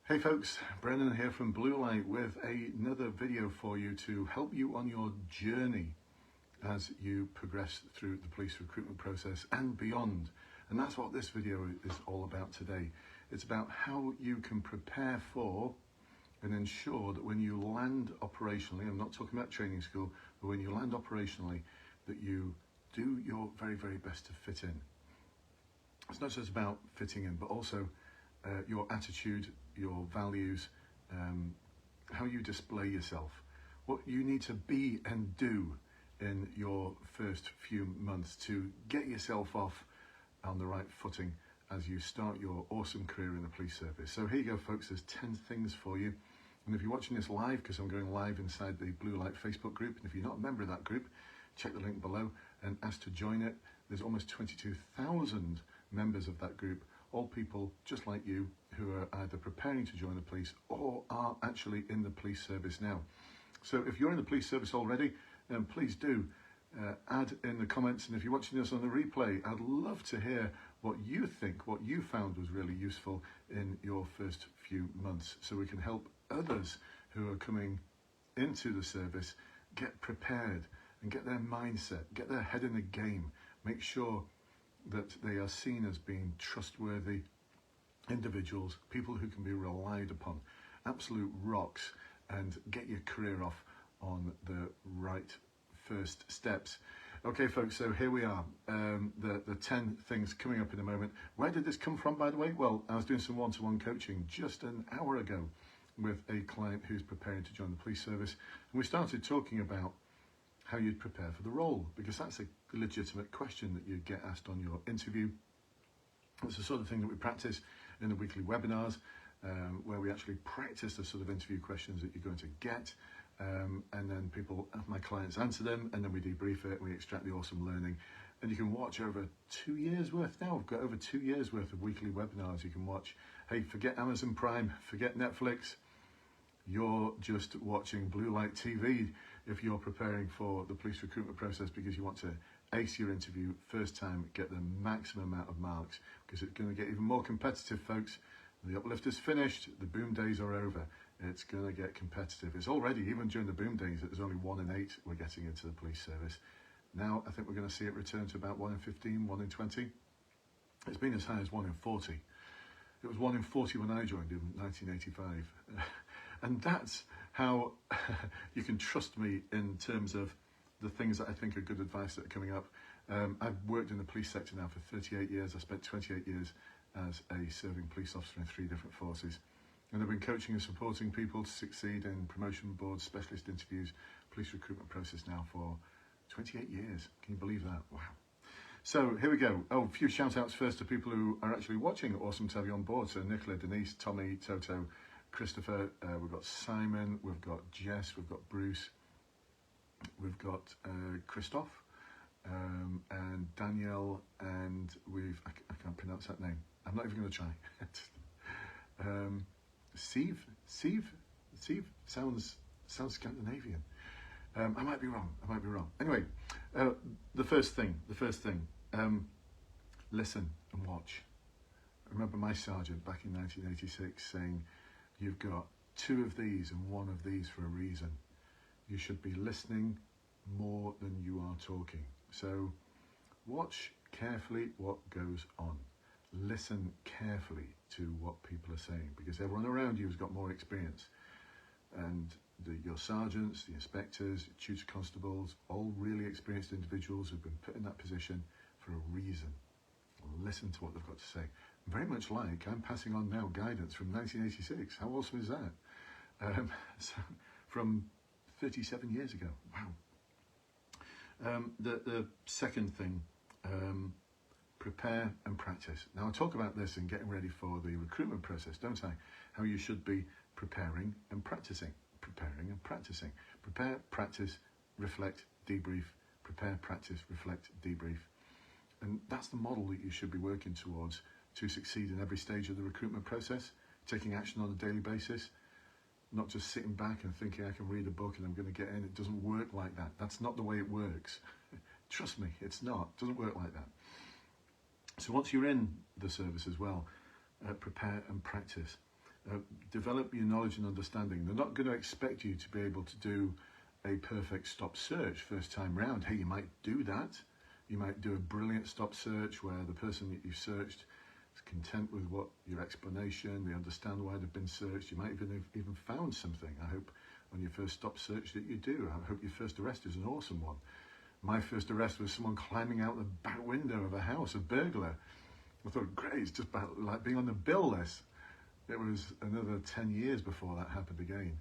Hey folks, Brendan here from Bluelight with another video for you to help you on your journey as you progress through the police recruitment process and beyond. And that's what this video is all about today. It's about how you can prepare for and ensure that when you land operationally, I'm not talking about training school, but when you land operationally, that you do your very, very best to fit in. It's not just about fitting in, but also your attitude, your values, how you display yourself, what you need to be and do in your first few months to get yourself off on the right footing as you start your awesome career in the police service. So here you go folks, there's 10 things for you. And if you're watching this live, because I'm going live inside the Bluelight Facebook group, and if you're not a member of that group, check the link below and ask to join it. There's almost 22,000 members of that group, all people just like you who are either preparing to join the police or are actually in the police service now. So if you're in the police service already, then please do add in the comments, and if you're watching this on the replay, I'd love to hear what you think, what you found was really useful in your first few months, so we can help others who are coming into the service get prepared and get their mindset, get their head in the game, make sure that they are seen as being trustworthy individuals, people who can be relied upon, absolute rocks, and get your career off on the right first steps. Okay folks, so here we are, the 10 things coming up in a moment. Where did this come from, by the way? Well, I was doing some one-to-one coaching just an hour ago with a client who's preparing to join the police service, and we started talking about how you'd prepare for the role, because that's a legitimate question that you get asked on your interview. It's the sort of thing that we practice in the weekly webinars, where we actually practice the sort of interview questions that you're going to get, and then my clients answer them, and then we debrief it, and we extract the awesome learning. And you can watch over 2 years worth now. We've got over 2 years worth of weekly webinars you can watch. Hey, forget Amazon Prime, forget Netflix. You're just watching Bluelight TV if you're preparing for the police recruitment process, because you want to ace your interview first time, get the maximum amount of marks, because it's going to get even more competitive, folks. The uplift is finished, the boom days are over. It's going to get competitive. It's already, even during the boom days, it was only 1 in 8 were getting into the police service. Now I think we're going to see it return to about 1 in 15, 1 in 20. It's been as high as 1 in 40. It was 1 in 40 when I joined in 1985. And that's how you can trust me in terms of the things that I think are good advice that are coming up. I've worked in the police sector now for 38 years. I spent 28 years as a serving police officer in 3 different forces. And I've been coaching and supporting people to succeed in promotion boards, specialist interviews, police recruitment process now for 28 years. Can you believe that? Wow. So here we go. Oh, a few shout outs first to people who are actually watching. Awesome to have you on board. So Nicola, Denise, Tommy, Toto, Christopher, we've got Simon, we've got Jess, we've got Bruce, we've got Christoph, and Danielle, and I can't pronounce that name. I'm not even going to try. Sieve sounds Scandinavian. I might be wrong. Anyway, the first thing, listen and watch. I remember my sergeant back in 1986 saying, you've got 2 of these and 1 of these for a reason. You should be listening more than you are talking. So watch carefully what goes on. Listen carefully to what people are saying, because everyone around you has got more experience. And your sergeants, the inspectors, tutor constables, all really experienced individuals who've been put in that position for a reason. Listen to what they've got to say. Very much like I'm passing on now guidance from 1986. How awesome is that? So, from 37 years ago. Wow. The second thing, prepare and practice. Now I talk about this in getting ready for the recruitment process, don't I? How you should be preparing and practicing. Preparing and practicing. Prepare, practice, reflect, debrief. Prepare, practice, reflect, debrief. And that's the model that you should be working towards to succeed in every stage of the recruitment process, taking action on a daily basis, not just sitting back and thinking I can read a book and I'm going to get in. It doesn't work like that. That's not the way it works. Trust me, it's not. It doesn't work like that. So once you're in the service as well, prepare and practice. Develop your knowledge and understanding. They're not going to expect you to be able to do a perfect stop search first time round. Hey, you might do that. You might do a brilliant stop search where the person that you've searched is content with what your explanation, they understand why they've been searched. You might even found something. I hope on your first stop search that you do. I hope your first arrest is an awesome one. My first arrest was someone climbing out the back window of a house, a burglar. I thought, great, it's just about like being on the bill list. It was another 10 years before that happened again.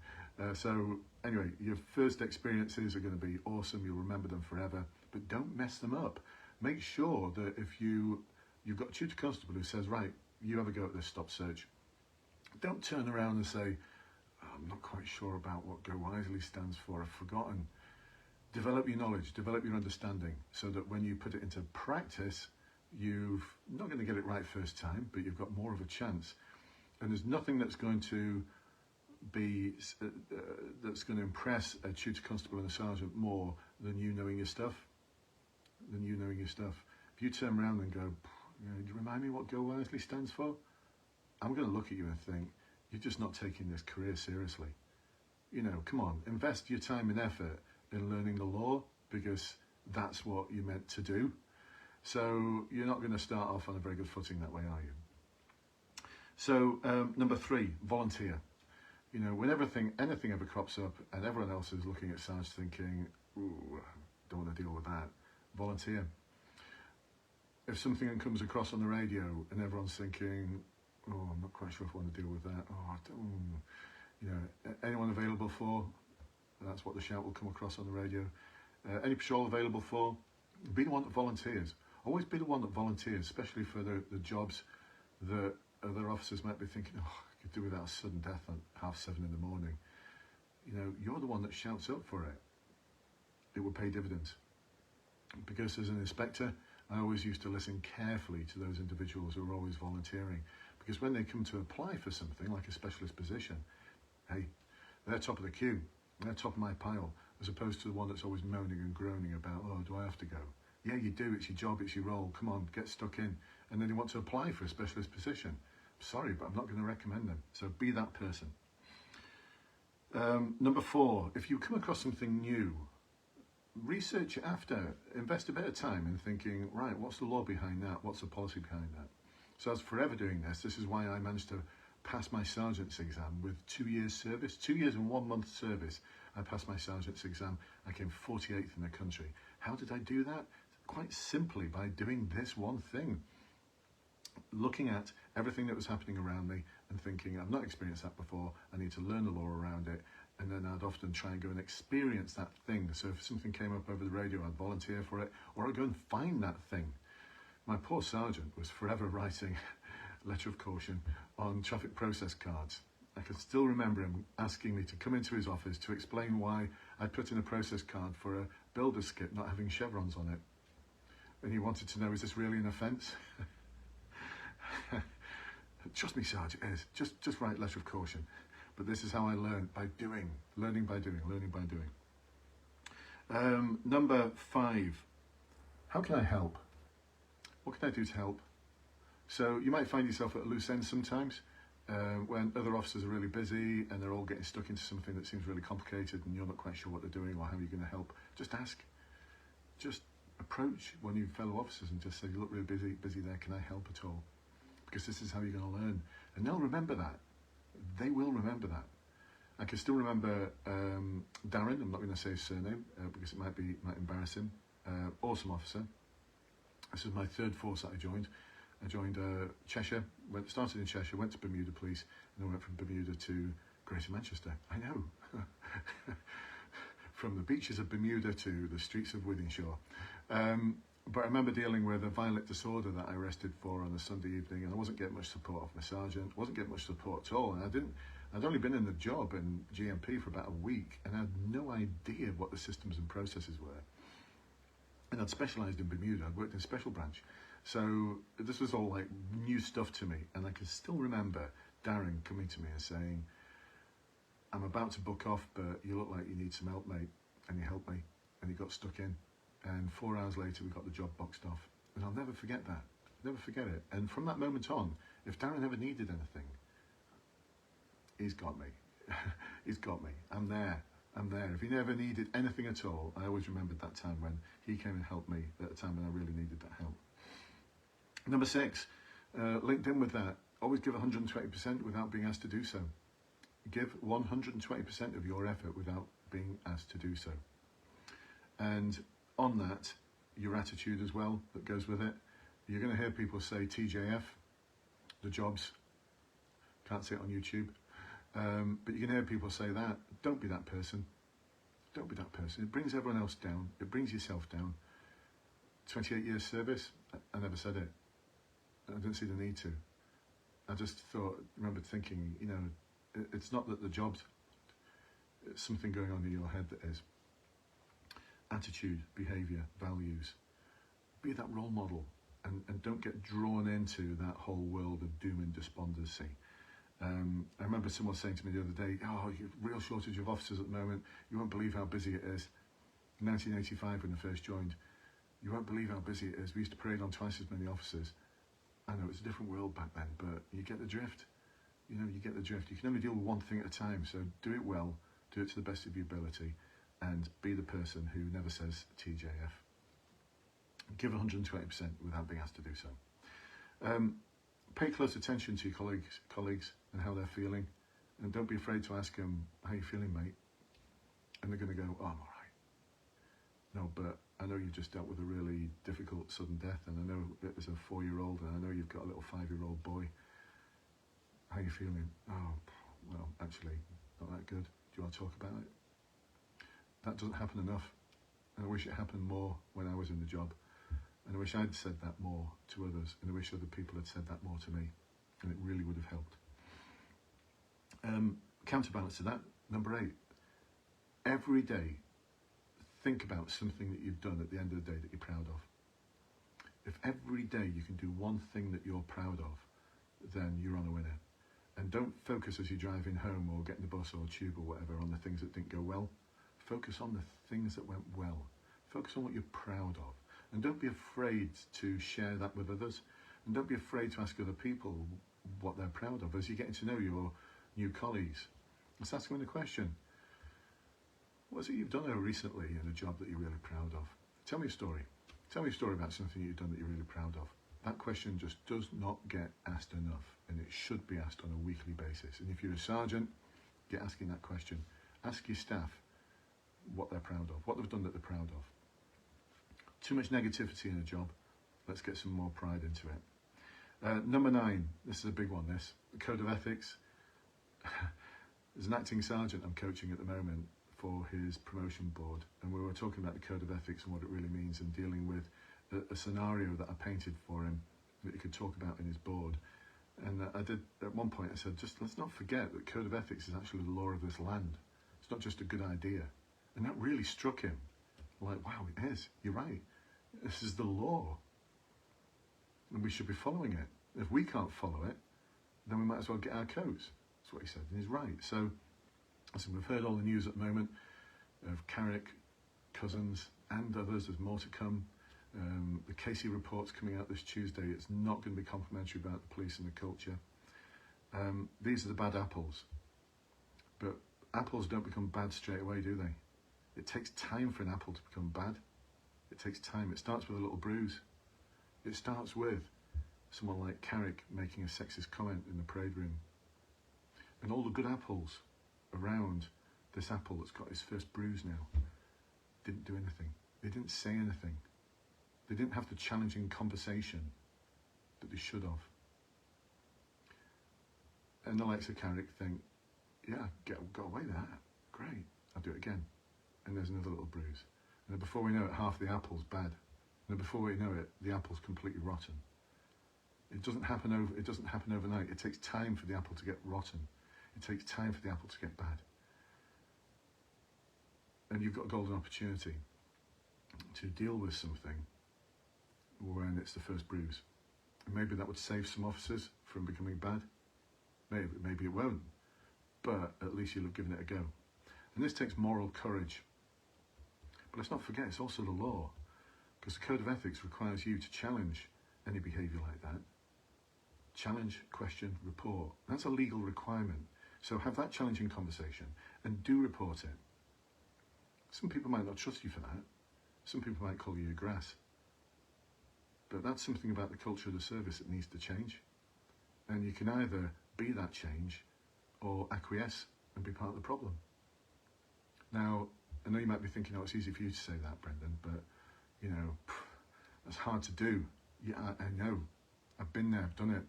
So anyway, your first experiences are going to be awesome. You'll remember them forever, but don't mess them up. Make sure that if you've got a tutor constable who says, right, you have a go at this stop search. Don't turn around and say, oh, I'm not quite sure about what Go Wisely stands for. I've forgotten. Develop your knowledge, develop your understanding so that when you put it into practice, you're not going to get it right first time, but you've got more of a chance. And there's nothing that's going to be that's going to impress a tutor constable and a sergeant more than you knowing your stuff. If you turn around and go, do you remind me what Go Wisely stands for? I'm going to look at you and think, you're just not taking this career seriously. Come on, invest your time and effort in learning the law because that's what you're meant to do. So you're not going to start off on a very good footing that way, are you? So number 3, volunteer. When anything ever crops up and everyone else is looking at Sarge thinking, ooh, don't want to deal with that, volunteer. If something comes across on the radio and everyone's thinking, oh, I'm not quite sure if I want to deal with that, oh, I don't, anyone available for, that's what the shout will come across on the radio. Any patrol available for, be the one that volunteers. Always be the one that volunteers, especially for the jobs that other officers might be thinking, oh, I could do without a sudden death at 7:30 in the morning. You're the one that shouts up for it. It will pay dividends. Because as an inspector, I always used to listen carefully to those individuals who are always volunteering. Because when they come to apply for something like a specialist position, hey, they're top of the queue, they're top of my pile, as opposed to the one that's always moaning and groaning about, oh, do I have to go? Yeah, you do, it's your job, it's your role, come on, get stuck in. And then you want to apply for a specialist position. Sorry, but I'm not going to recommend them. So be that person. Number 4, if you come across something new, research it after. Invest a bit of time in thinking, right, what's the law behind that? What's the policy behind that? So I was forever doing this. This is why I managed to pass my sergeant's exam with 2 years service. 2 years and 1 month service. I passed my sergeant's exam. I came 48th in the country. How did I do that? Quite simply by doing this one thing. Looking at everything that was happening around me and thinking, I've not experienced that before, I need to learn the law around it, and then I'd often try and go and experience that thing. So if something came up over the radio, I'd volunteer for it, or I'd go and find that thing. My poor sergeant was forever writing letter of caution on traffic process cards. I can still remember him asking me to come into his office to explain why I'd put in a process card for a builder's skip not having chevrons on it. And he wanted to know, is this really an offence? Trust me, Sarge, it is. Just write letter of caution. But this is how I learned, by doing. Learning by doing. Number 5, how can I help? What can I do to help? So you might find yourself at a loose end sometimes when other officers are really busy and they're all getting stuck into something that seems really complicated and you're not quite sure what they're doing or how you're going to help. Just ask. Just approach one of your fellow officers and just say, you look really busy there, can I help at all? Because this is how you're going to learn. And they'll remember that. They will remember that. I can still remember Darren, I'm not going to say his surname because it might embarrass him. Awesome officer. This is my 3rd force that I joined. I joined Cheshire, started in Cheshire, went to Bermuda Police, and then went from Bermuda to Greater Manchester. I know. From the beaches of Bermuda to the streets of Wythenshawe. But I remember dealing with a violent disorder that I arrested for on a Sunday evening, and I wasn't getting much support off my sergeant, wasn't getting much support at all, and I'd only been in the job in GMP for about a week, and I had no idea what the systems and processes were. And I'd specialised in Bermuda, I'd worked in special branch, so this was all like new stuff to me, and I can still remember Darren coming to me and saying, I'm about to book off, but you look like you need some help, mate, and he helped me, and he got stuck in. And 4 hours later, we got the job boxed off. And I'll never forget that. Never forget it. And from that moment on, if Darren ever needed anything, he's got me. He's got me. I'm there. I'm there. If he never needed anything at all, I always remembered that time when he came and helped me at a time when I really needed that help. Number 6, linked in with that, always give 120% without being asked to do so. Give 120% of your effort without being asked to do so. And on that, your attitude as well that goes with it. You're going to hear people say TJF, the jobs. Can't say it on YouTube. But you can hear people say that. Don't be that person. Don't be that person. It brings everyone else down. It brings yourself down. 28 years service, I never said it. I didn't see the need to. I just remembered thinking, you know, it's not that the job's, it's something going on in your head that is. Attitude, behaviour, values. Be that role model and don't get drawn into that whole world of doom and despondency. I remember someone saying to me the other day, oh, you have real shortage of officers at the moment. You won't believe how busy it is. In 1985 when I first joined, you won't believe how busy it is. We used to parade on twice as many officers. I know it's a different world back then, but you get the drift. You know, you get the drift. You can only deal with one thing at a time, so do it well, do it to the best of your ability, and be the person who never says TJF. Give 120% without being asked to do so. Pay close attention to your colleagues and how they're feeling, and don't be afraid to ask them, how you feeling, mate? And they're going to go, oh, I'm all right. No, but I know you just dealt with a really difficult sudden death, and I know it was a 4-year-old, and I know you've got a little 5-year-old boy. How you feeling? Oh, well, actually, not that good. Do you want to talk about it? That doesn't happen enough, and I wish it happened more when I was in the job, and I wish I'd said that more to others, and I wish other people had said that more to me, and it really would have helped. Counterbalance to that, number 8, every day think about something that you've done at the end of the day that you're proud of. If every day you can do one thing that you're proud of, then you're on a winner. And don't focus as you're driving home or getting the bus or tube or whatever on the things that didn't go well. Focus on the things that went well. Focus on what you're proud of. And don't be afraid to share that with others. And don't be afraid to ask other people what they're proud of. As you're getting to know your new colleagues, let's ask them the question. What is it you've done recently in a job that you're really proud of? Tell me a story. Tell me a story about something you've done that you're really proud of. That question just does not get asked enough, and it should be asked on a weekly basis. And if you're a sergeant, get asking that question. Ask your staff what they're proud of, what they've done that they're proud of. Too much negativity in a job. Let's get some more pride into it. Number 9, this is a big one, this. The code of ethics. As an acting sergeant I'm coaching at the moment for his promotion board, and we were talking about the code of ethics and what it really means, and dealing with a scenario that I painted for him that he could talk about in his board. And I did, at one point I said, just let's not forget that code of ethics is actually the law of this land. It's not just a good idea. And that really struck him. Like, wow, it is. You're right. This is the law. And we should be following it. If we can't follow it, then we might as well get our coats. That's what he said, and he's right. So we've heard all the news at the moment of Carrick, Cousins, and others. There's more to come. The Casey report's coming out this Tuesday. It's not going to be complimentary about the police and the culture. These are the bad apples. But apples don't become bad straight away, do they? It takes time for an apple to become bad. It takes time. It starts with a little bruise. It starts with someone like Carrick making a sexist comment in the parade room. And all the good apples around this apple that's got his first bruise now didn't do anything. They didn't say anything. They didn't have the challenging conversation that they should have. And the likes of Carrick think, yeah, got away with that. Great, I'll do it again. And there's another little bruise. And then before we know it, half the apple's bad. And then before we know it, the apple's completely rotten. It doesn't happen overnight. It takes time for the apple to get rotten. It takes time for the apple to get bad. And you've got a golden opportunity to deal with something when it's the first bruise. And maybe that would save some officers from becoming bad. Maybe it won't. But at least you'll have given it a go. And this takes moral courage. But let's not forget, it's also the law. Because the Code of Ethics requires you to challenge any behaviour like that. Challenge, question, report. That's a legal requirement. So have that challenging conversation and do report it. Some people might not trust you for that. Some people might call you a grass. But that's something about the culture of the service that needs to change. And you can either be that change or acquiesce and be part of the problem. Now, I know you might be thinking, oh, it's easy for you to say that, Brendan, but, you know, that's hard to do. Yeah, I know. I've been there, I've done it.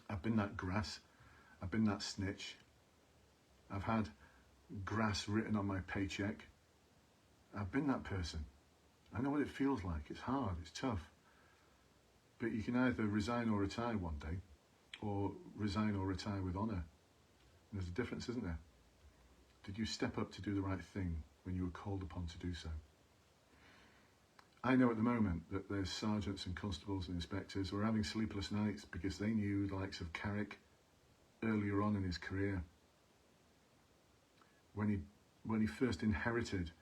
I've been that grass. I've been that snitch. I've had grass written on my paycheck. I've been that person. I know what it feels like. It's hard, it's tough. But you can either resign or retire one day, or resign or retire with honour. There's a difference, isn't there? Did you step up to do the right thing when you were called upon to do so? I know at the moment that there's sergeants and constables and inspectors who are having sleepless nights because they knew the likes of Carrick earlier on in his career. When he first inherited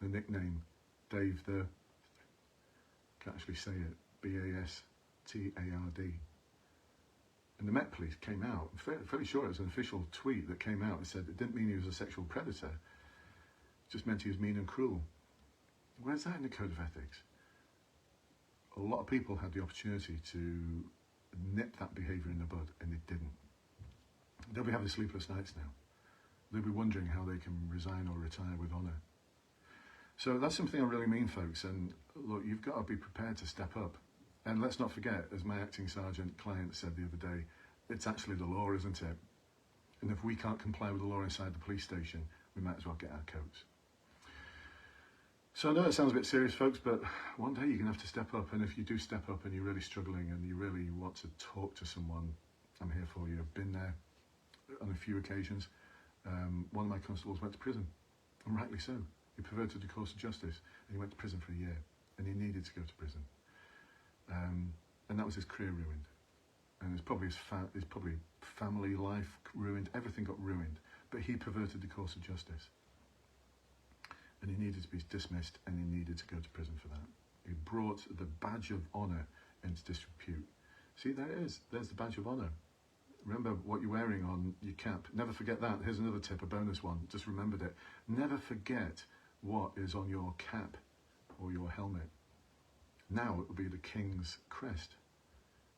the nickname Dave the, can't actually say it, B-A-S-T-A-R-D. And the Met Police came out, I'm fairly sure it was an official tweet that came out and said it didn't mean he was a sexual predator, it just meant he was mean and cruel. Where's that in the code of ethics? A lot of people had the opportunity to nip that behaviour in the bud, and they didn't. They'll be having sleepless nights now. They'll be wondering how they can resign or retire with honour. So that's something I really mean, folks, and look, you've got to be prepared to step up. And let's not forget, as my acting sergeant client said the other day, it's actually the law, isn't it? And if we can't comply with the law inside the police station, we might as well get our coats. So I know it sounds a bit serious, folks, but one day you're going to have to step up. And if you do step up and you're really struggling and you really want to talk to someone, I'm here for you. I've been there on a few occasions. One of my constables went to prison, and rightly so. He perverted the course of justice, and he went to prison for a year, and he needed to go to prison. And that was his career ruined. And it's probably his probably family life ruined. Everything got ruined. But he perverted the course of justice. And he needed to be dismissed, and he needed to go to prison for that. He brought the badge of honour into disrepute. See, there it is. There's the badge of honour. Remember what you're wearing on your cap. Never forget that. Here's another tip, a bonus one. Just remembered it. Never forget what is on your cap or your helmet. Now it will be the King's crest.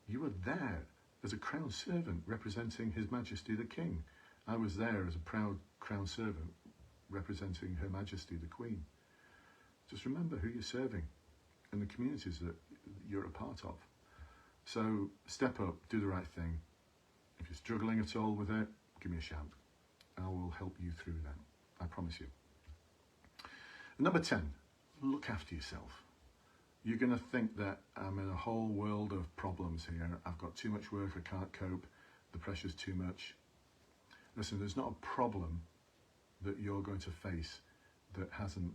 You were there as a crown servant representing His Majesty the King. I was there as a proud crown servant representing Her Majesty the Queen. Just remember who you're serving and the communities that you're a part of. So step up, do the right thing. If you're struggling at all with it, give me a shout. I will help you through that. I promise you. Number 10, look after yourself. You're going to think that I'm in a whole world of problems here. I've got too much work, I can't cope, the pressure's too much. Listen, there's not a problem that you're going to face that hasn't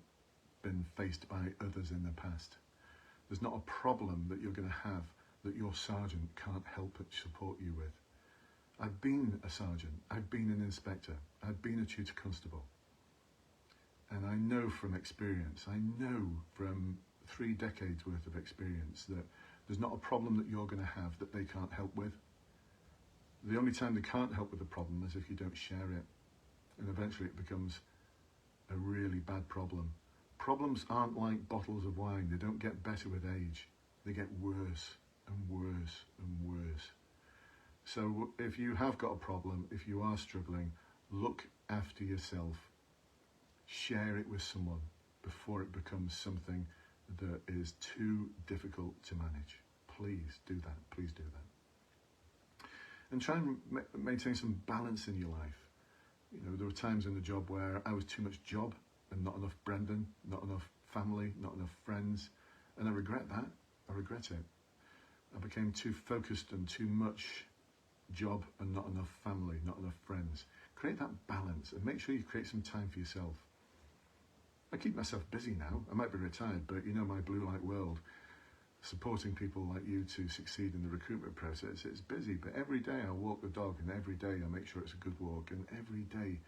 been faced by others in the past. There's not a problem that you're going to have that your sergeant can't help but support you with. I've been a sergeant, I've been an inspector, I've been a tutor constable. And I know from experience, I know from 3 decades worth of experience that there's not a problem that you're going to have that they can't help with. The only time they can't help with the problem is if you don't share it. And eventually it becomes a really bad problem. Problems aren't like bottles of wine. They don't get better with age. They get worse and worse and worse. So if you have got a problem, if you are struggling, look after yourself. Share it with someone before it becomes something that is too difficult to manage. Please do that. Please do that. And try and maintain some balance in your life. You know, there were times in the job where I was too much job and not enough Brendan, not enough family, not enough friends. And I regret that. I regret it. I became too focused and too much job and not enough family, not enough friends. Create that balance and make sure you create some time for yourself. I keep myself busy now. I might be retired, but you know my Bluelight world, supporting people like you to succeed in the recruitment process, it's busy. But every day I walk the dog, and every day I make sure it's a good walk, and every day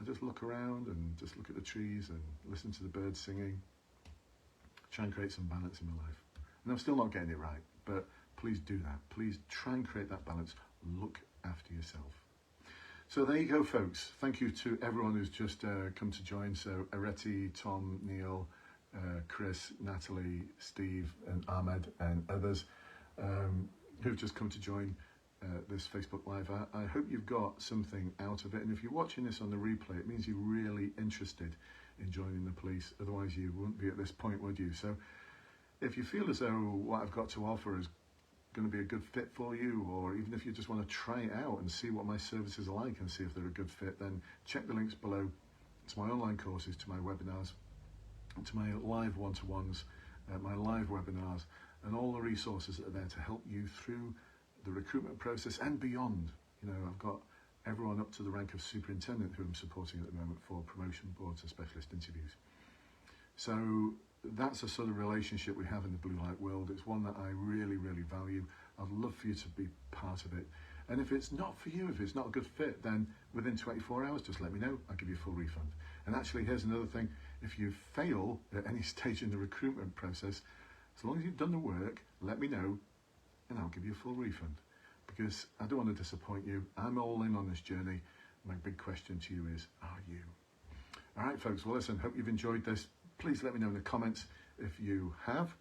I just look around and just look at the trees and listen to the birds singing. Try and create some balance in my life. And I'm still not getting it right, but please do that. Please try and create that balance. Look after yourself. So there you go, folks. Thank you to everyone who's just come to join. So Areti, Tom, Neil, Chris, Natalie, Steve, and Ahmed, and others who've just come to join this Facebook Live. I hope you've got something out of it. And if you're watching this on the replay, it means you're really interested in joining the police. Otherwise, you wouldn't be at this point, would you? So if you feel as though what I've got to offer is going to be a good fit for you, or even if you just want to try it out and see what my services are like and see if they're a good fit, then check the links below to my online courses, to my webinars, to my live one-to-ones, my live webinars, and all the resources that are there to help you through the recruitment process and beyond. You know, I've got everyone up to the rank of superintendent who I'm supporting at the moment for promotion boards and specialist interviews. So that's a sort of relationship we have in the Bluelight world. It's one that I really, really value. I'd love for you to be part of it. And if it's not for you, if it's not a good fit, then within 24 hours, just let me know. I'll give you a full refund. And actually, here's another thing. If you fail at any stage in the recruitment process, as long as you've done the work, let me know and I'll give you a full refund. Because I don't want to disappoint you. I'm all in on this journey. My big question to you is, are you? All right, folks. Well, listen, hope you've enjoyed this. Please let me know in the comments if you have,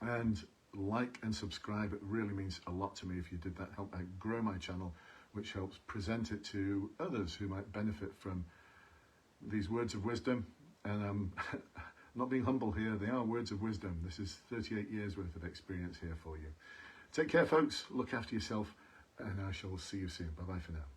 and like and subscribe. It really means a lot to me if you did that. Help grow my channel, which helps present it to others who might benefit from these words of wisdom. And I'm not being humble here, they are words of wisdom. This is 38 years worth of experience here for you. Take care, folks. Look after yourself, and I shall see you soon. Bye-bye for now.